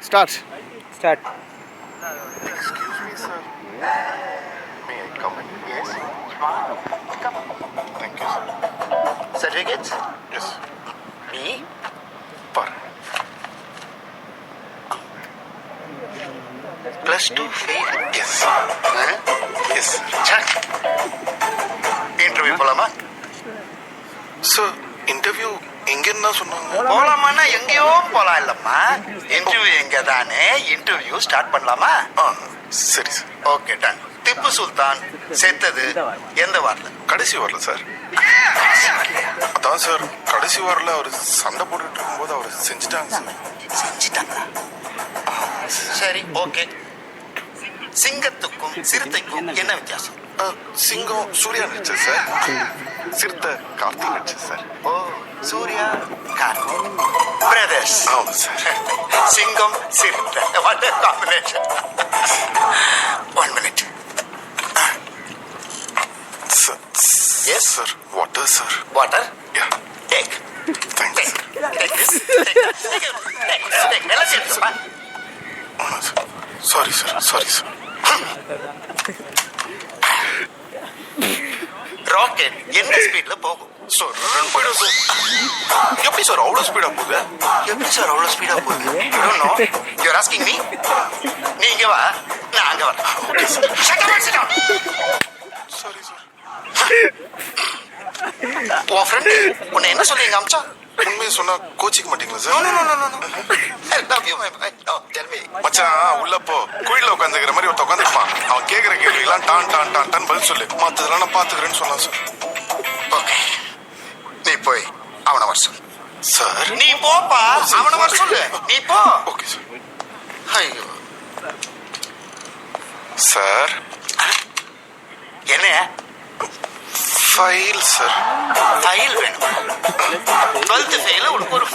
Start. Start. Excuse me, sir. May I come in? Yes. Come. Thank you, sir. Certificates? Yes. Me? Per. +2 fail. Yes, sir. Yes, sir. Check. Interview போலாமா? Sir interview எங்கன்னா சொன்னாங்க? போலாமான்னா எங்கேயோ போலாம் இல்லம்மா. Interview எங்க தானே interview start பண்ணலாமா? சரி sir. Okay done. Tipu Sultan செத்தது எந்த வாரில்? கடைசி வாரில் சார். அதான் சார் கடைசி வாரில் அவர் சண்டை போட்டுட்டு இருக்கும்போது அவர் செஞ்சுட்டாங்க சார். செஞ்சிட்டாங்களா? சரி ஓகே. சிங்கத்துக்கும் சிறுத்தைக்கும் என்ன வித்தியாசம்? சிங்கம் சூர்யா நடிச்சது சார். சிறுத்தை கார்த்திக் நடிச்சது சார். ஓ சூர்யா கார்த்திக் பிரதர்ஸ். ஆமாம் sir. Singam Siruthai what a combination. 1 minute. Sir. Yes? Sir water sir. Water? Yeah Take. Thanks Take this. Take. எல்லாம் சேர்த்துப்பா. Sir. Sorry sir sorry sir. Rocket என்ன ஸ்பீட்ல போகும்? சார் போயிடும் சார். எப்படி சார் அவ்வளோ ஸ்பீடாக போகுது? எப்படி சார் அவ்வளவு ஸ்பீடா போகுது? You don't know? You're asking me? நீ இங்க வா, நான் அங்க வரேன். Okay sir. Shut up and sit down. Sorry sir. உன் ஃப்ரெண்டு உன்னை என்ன சொல்லி இங்க அமிச்சா? உண்மையை சொன்னா கோச்சிக்க மாட்டீங்களா No, sir? no, no, no, no. I love you, my boy. No, tell me. மச்சான் உள்ள போ. குயில உட்காந்துக்கிற மாதிரி ஒருத்த உட்காந்துருப்பான். அவன் கேட்குற கேள்விக்கெல்லாம் டான் டான் டான் டான் பதில் சொல்லு. மற்றதெல்லாம் நான் பார்த்துக்கிறேன்னு சொன்னான் சார். ஓகே. நீ போய் அவனை வர சொல்லு. சார் நீ போப்பா, அவனை வர சொல்லு. நீ போ. Okay sir. ஐயோ. சார் என்ன ஃபைல் சார். ஃபைல் வேணும்? 12th ஃபெயில உனக்கு ஒரு